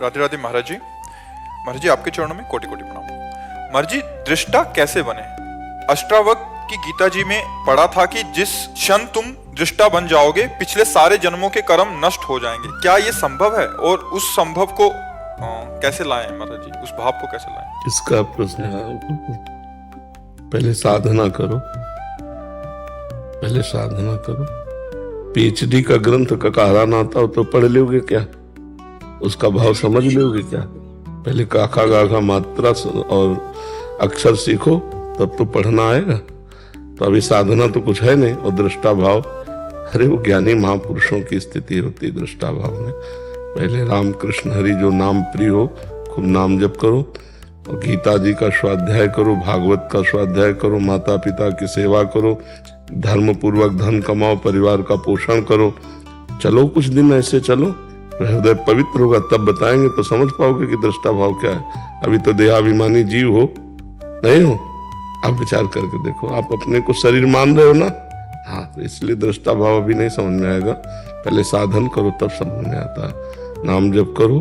राधे राधे महाराज जी। महाराज जी आपके चरणों में कोटि कोटि प्रणाम। महाराज जी दृष्टा कैसे बने? अष्टावक्र की गीता जी में पढ़ा था कि जिस क्षण तुम दृष्टा बन जाओगे पिछले सारे जन्मों के कर्म नष्ट हो जाएंगे। क्या ये संभव है और उस संभव को कैसे लाएं महाराज जी, उस भाव को कैसे लाएं? इसका प्रश्न है, पहले साधना करो, पहले साधना करो। पीएचडी का ग्रंथ का कहराना आता हो तो पढ़ लोगे क्या? उसका भाव समझ लोगे क्या? पहले काका गाघा मात्रा और अक्षर सीखो तब तो पढ़ना आएगा। तो अभी साधना तो कुछ है नहीं। और दृष्टा भाव, अरे वो ज्ञानी महापुरुषों की स्थिति होती है दृष्टा भाव में। पहले राम कृष्ण हरि जो नाम प्रिय हो, खूब नाम जप करो और गीता जी का स्वाध्याय करो, भागवत का स्वाध्याय करो, माता पिता की सेवा करो, धर्म पूर्वक धन कमाओ, परिवार का पोषण करो। चलो कुछ दिन ऐसे चलो, हृदय पवित्र होगा, तब बताएंगे तो समझ पाओगे कि दृष्टा भाव क्या है। अभी तो देहाभिमानी जीव हो, नहीं हो। आप विचार करके देखो, आप अपने को शरीर मान रहे हो ना, हाँ, तो इसलिए दृष्टा भाव अभी नहीं समझ में आएगा। पहले साधन करो तब समझ में आता है। नाम जप करो,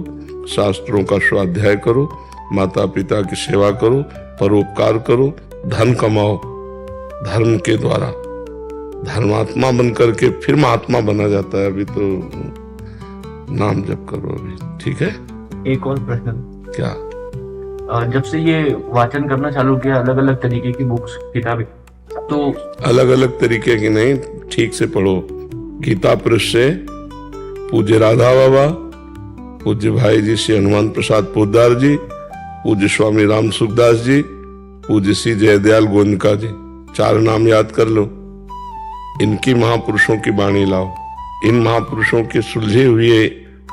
शास्त्रों का स्वाध्याय करो, माता पिता की सेवा करो, परोपकार करो, धन कमाओ धर्म के द्वारा। धर्मात्मा बन करके फिर महात्मा बना जाता है। अभी तो नाम जप करो अभी, ठीक है। एक और प्रश्न, क्या? जब से ये वाचन करना चालू किया अलग अलग तरीके की बुक्स किताबें, तो अलग अलग तरीके की नहीं, ठीक से पढ़ो। गीता पृष्ठ से पूज्य राधा बाबा, पूज्य भाई जी श्री हनुमान प्रसाद पोद्दार जी, पूज्य स्वामी राम सुखदास जी, पूज्य श्री जयदयाल गोयनका जी, 4 नाम याद कर लो। इनकी महापुरुषों की वाणी लाओ। इन महापुरुषों के सुलझे हुए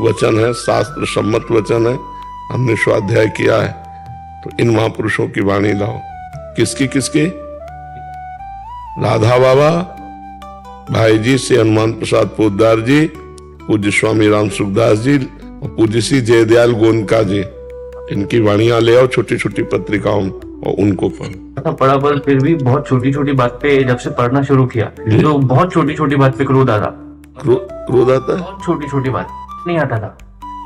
वचन है, शास्त्र सम्मत वचन है, हमने स्वाध्याय किया है। तो इन महापुरुषों की वाणी लाओ। किसकी किसकी? राधा बाबा, भाई जी से हनुमान प्रसाद पोद्दार जी, पूज्य स्वामी राम सुखदास जी और पूज्य श्री जयदयाल गोयनका जी। इनकी वाणियां ले आओ छोटी छोटी पत्रिकाओं में और उनको पढ़ो। पढ़ा, पर फिर भी बहुत छोटी छोटी बात पे जब से पढ़ना शुरू किया तो बहुत छोटी छोटी बात पे क्रोध आता। क्रोध आता है? बहुत छोटी छोटी बात नहीं आता था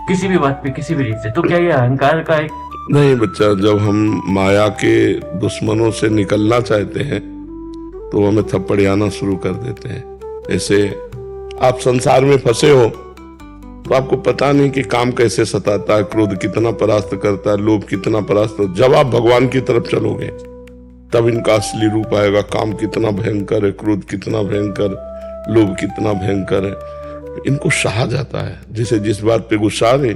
किसी भी बात पे, किसी भी रीत से। तो क्या ये अहंकार का एक? नहीं बच्चा, जब हम माया के दुश्मनों से निकलना चाहते हैं तो हमें थप्पड़ियाना शुरू कर देते हैं। ऐसे आप संसार में फंसे हो तो आपको पता नहीं कि काम कैसे सताता है, क्रोध कितना परास्त करता है, लोभ कितना परास्त। जब आप भगवान की तरफ चलोगे तब इनका असली रूप आएगा। काम कितना भयंकर है, क्रोध कितना भयंकर, लोभ कितना भयंकर है। इनको सहा जाता है। जिसे जिस बात पे गुस्सा आ रही,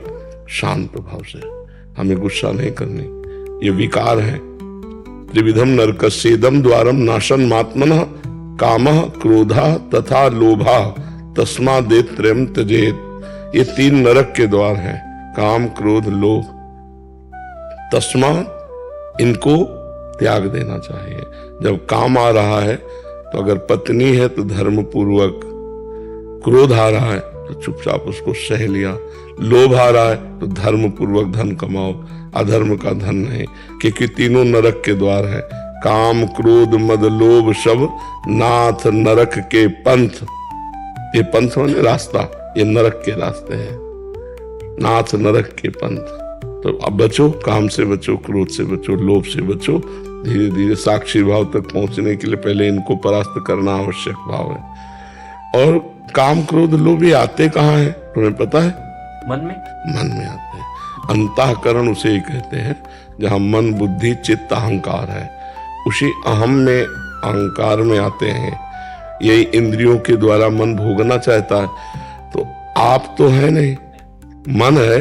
शांत भाव से, हमें गुस्सा नहीं करनी। ये विकार है। त्रिविधम नरकस्येदम द्वारम नाशन मात्मनः कामः क्रोधः तथा लोभः तस्मादेत्रयम् त्यजेत्। ये 3 नरक के द्वार हैं, काम क्रोध लोभ। तस्मात् इनको त्याग देना चाहिए। जब काम आ रहा है तो अगर पत्नी है तो धर्म पूर्वक, क्रोध आ रहा है तो चुपचाप उसको सह लिया, लोभ आ रहा है तो धर्म पूर्वक धन कमाओ, अधर्म का धन नहीं। क्योंकि तीनों नरक के द्वार है। काम क्रोध मद लोभ सब नाथ नरक के पंथ। ये पंथ माने रास्ता, ये नरक के रास्ते हैं। नाथ नरक के पंथ। तो अब बचो, काम से बचो, क्रोध से बचो, लोभ से बचो। धीरे धीरे साक्षी भाव तक पहुंचने के लिए पहले इनको परास्त करना आवश्यक भाव है। और काम क्रोध लोभ ये आते कहाँ हैं तुम्हें पता है? मन में। मन में आते हैं। अंतःकरण उसे ही कहते हैं जहां मन बुद्धि चित्त अहंकार है। उसी अहम में अहंकार में आते हैं। यही इंद्रियों के द्वारा मन भोगना चाहता है। तो आप तो है नहीं, मन है।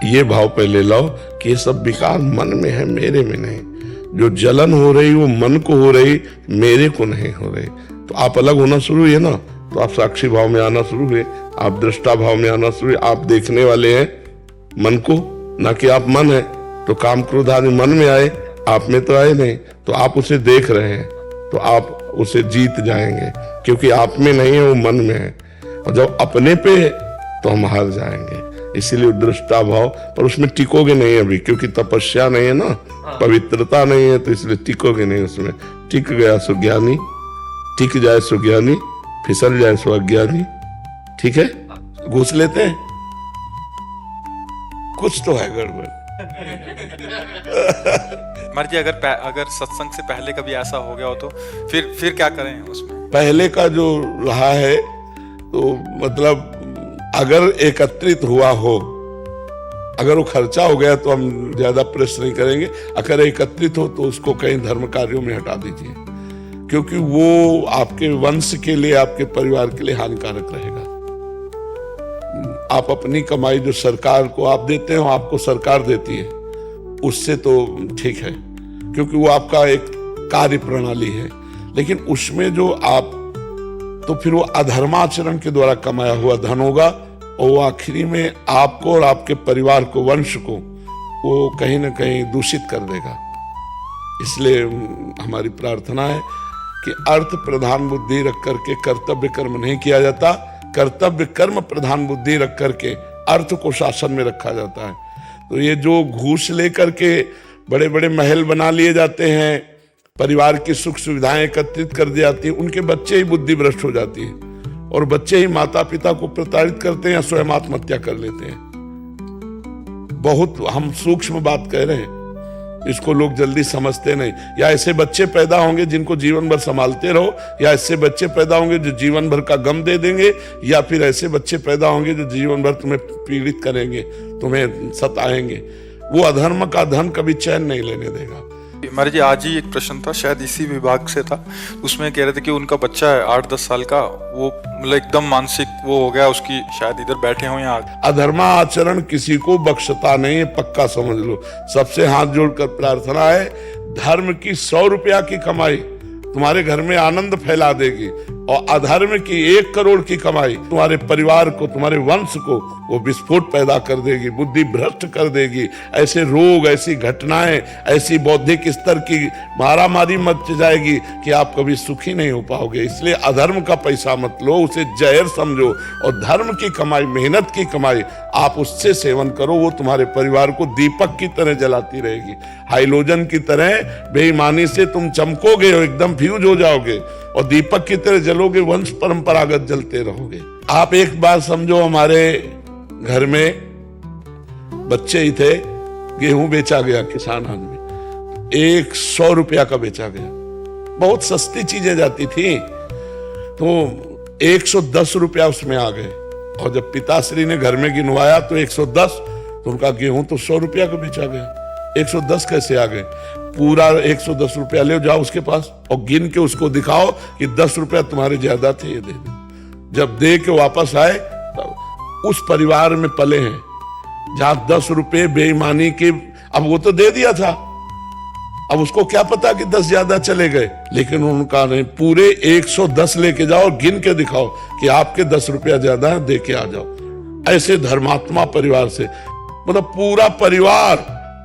ये भाव पहले लाओ कि ये सब विकार मन में है, मेरे में नहीं। जो जलन हो रही वो मन को हो रही, मेरे को नहीं हो रही। तो आप अलग होना शुरू हुए ना, तो आप साक्षी भाव में आना शुरू हुए, आप दृष्टा भाव में आना शुरू हुए। आप देखने वाले हैं मन को, ना कि आप मन है। तो काम क्रोध आदि मन में आए, आप में तो आए नहीं। तो आप उसे देख रहे हैं तो आप उसे जीत जाएंगे, क्योंकि आप में नहीं है, वो मन में है। और जब अपने पे है तो हम हार जाएंगे। इसीलिए दृष्टा भाव, पर उसमें टिकोगे नहीं अभी, क्योंकि तपस्या नहीं है ना, पवित्रता नहीं है, तो इसलिए टिकोगे नहीं उसमें। टिक गया सो ज्ञानी, टिक जाए सो ज्ञानी, फिसल जाए सो अज्ञानी। ठीक है, घुस लेते हैं। कुछ तो है गड़बड़। महाराज जी अगर सत्संग से पहले कभी ऐसा हो गया हो तो फिर क्या करें उसमें? पहले का जो रहा है तो मतलब अगर एकत्रित हुआ हो, अगर वो खर्चा हो गया तो हम ज्यादा प्रेस नहीं करेंगे। अगर एकत्रित हो तो उसको कहीं धर्म कार्यों में हटा दीजिए, क्योंकि वो आपके वंश के लिए, आपके परिवार के लिए हानिकारक रहेगा। आप अपनी कमाई जो सरकार को आप देते हो, आपको सरकार देती है, उससे तो ठीक है, क्योंकि वो आपका एक कार्य प्रणाली है। लेकिन उसमें जो आप, तो फिर वो अधर्माचरण के द्वारा कमाया हुआ धन होगा, और वो आखिरी में आपको और आपके परिवार को, वंश को, वो कहीं ना कहीं दूषित कर देगा। इसलिए हमारी प्रार्थना है कि अर्थ प्रधान बुद्धि रख करके कर्तव्य कर्म नहीं किया जाता, कर्तव्य कर्म प्रधान बुद्धि रख करके अर्थ को शासन में रखा जाता है। तो ये जो घूस लेकर के बड़े बड़े महल बना लिए जाते हैं, परिवार की सुख सुविधाएं एकत्रित कर दी जाती है, उनके बच्चे ही बुद्धि भ्रष्ट हो जाती है, और बच्चे ही माता पिता को प्रताड़ित करते हैं या स्वयं आत्महत्या कर लेते हैं। बहुत हम सूक्ष्म बात कह रहे हैं, इसको लोग जल्दी समझते नहीं। या ऐसे बच्चे पैदा होंगे जिनको जीवन भर संभालते रहो, या ऐसे बच्चे पैदा होंगे जो जीवन भर का गम दे देंगे, या फिर ऐसे बच्चे पैदा होंगे जो जीवन भर तुम्हें पीड़ित करेंगे, तुम्हें सताएंगे। वो अधर्म का धन कभी चैन नहीं लेने देगा। महाराज जी आज ही एक प्रश्न था, शायद इसी विभाग से था, उसमें कह रहे थे कि उनका बच्चा है 8-10 साल का, वो मतलब एकदम मानसिक वो हो गया उसकी, शायद इधर बैठे हो या अधर्मा आचरण किसी को बख्शता नहीं है, पक्का समझ लो। सबसे हाथ जोड़कर प्रार्थना है, धर्म की 100 रुपया की कमाई तुम्हारे घर में आनंद फैला देगी, और अधर्म की 1 करोड़ की कमाई तुम्हारे परिवार को, तुम्हारे वंश को वो विस्फोट पैदा कर देगी, बुद्धि भ्रष्ट कर देगी। ऐसे रोग, ऐसी घटनाएं, ऐसी बौद्धिक स्तर की मारामारी मच जाएगी कि आप कभी सुखी नहीं हो पाओगे। इसलिए अधर्म का पैसा मत लो, उसे जहर समझो, और धर्म की कमाई, मेहनत की कमाई आप उससे सेवन करो। वो तुम्हारे परिवार को दीपक की तरह जलाती रहेगी, हाइलोजन की तरह। बेईमानी से तुम चमकोगे और एकदम फ्यूज हो जाओगे, और दीपक की तरह जलोगे, वंश परंपरागत जलते रहोगे। आप एक बात समझो, हमारे घर में बच्चे ही थे, गेहूं बेचा गया किसान आदमी, 100 रुपया का बेचा गया। बहुत सस्ती चीजें जाती थी, तो 110 रुपया उसमें आ गए। और जब पिताश्री ने घर में गिनवाया तो 110, तो उनका गेहूं तो 100 रुपया का बेचा गया। 110 कैसे आ गए? पूरा 110 रुपया ले जाओ उसके पास और गिन के उसको दिखाओ कि 10 रुपया तुम्हारे ज्यादा थे, ये दे दो। जब दे के वापस आए, तब उस परिवार में पले हैं जहां 10 रुपये बेईमानी के, अब वो तो दे दिया था, अब उसको क्या पता कि 10 ज्यादा चले गए। लेकिन उनका नहीं, पूरे 110 लेके जाओ, गिन के दिखाओ कि आपके 10 रुपया ज्यादा है, दे के आ जाओ। ऐसे धर्मात्मा परिवार से, मतलब पूरा परिवार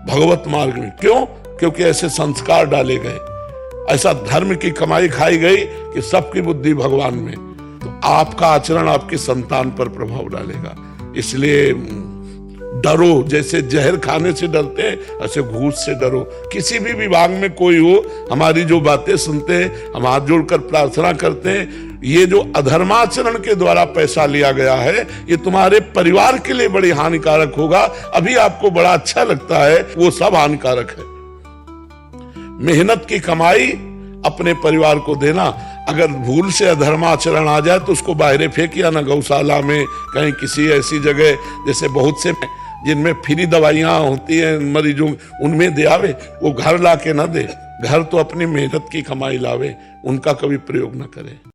भगवत मार्ग में। क्यों? क्योंकि ऐसे संस्कार डाले गए, ऐसा धर्म की कमाई खाई गई कि सबकी बुद्धि भगवान में। तो आपका आचरण आपकी संतान पर प्रभाव डालेगा। इसलिए डरो, जैसे जहर खाने से डरते हैं, ऐसे घूस से डरो। किसी भी विभाग में कोई हो, हमारी जो बातें सुनते हैं, हम हाथ जोड़कर प्रार्थना करते हैं, ये जो अधर्माचरण के द्वारा पैसा लिया गया है, ये तुम्हारे परिवार के लिए बड़ी हानिकारक होगा। अभी आपको बड़ा अच्छा लगता है, वो सब हानिकारक है। मेहनत की कमाई अपने परिवार को देना। अगर भूल से अधर्माचरण आ जाए तो उसको बाहर फेंकिया ना, गौशाला में, कहीं किसी ऐसी जगह, जैसे बहुत से जिनमें फ्री दवाइयां होती हैं मरीजों, उनमें दे आवे। वो घर ला के ना दे, घर तो अपनी मेहनत की कमाई लावे, उनका कभी प्रयोग ना करे।